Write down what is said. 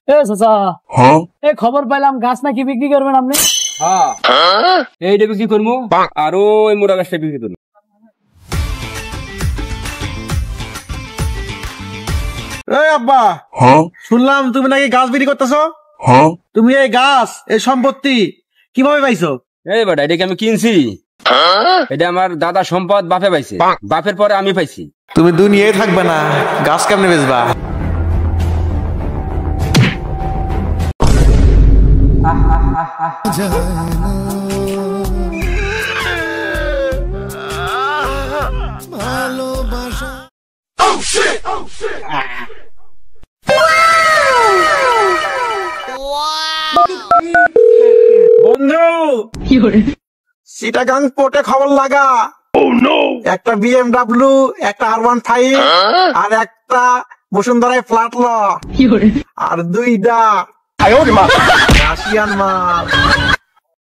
এ চাচা, এই খবর পাইলাম গাছ নাকি বিক্রি করবেন আপনি? হ্যাঁ, এইটা বিক্রি করবো আর ওই মোটা গাছটা বিক্রি করবো। এই আব্বা, শুনলাম তুমি নাকি গাছ বিক্রি করতেছো। তুমি এই গাছ, এই সম্পত্তি কিভাবে পাইছো? এই বেটা, এটাকে আমি কিনছি। এটা আমার দাদা সম্পদ, বাপে পাইছে, বাপের পরে আমি পাইছি। তুমি দুনিয়ায় থাকবে না, গাছ কেমনে বেচবা? বন্ধু, চিটাগাং পোর্টে খবর লাগা। একটা BMW, একটা R15 আর একটা বসুন্ধরায় ফ্ল্যাট ল, আর 2টা রাশিয়ান মাল।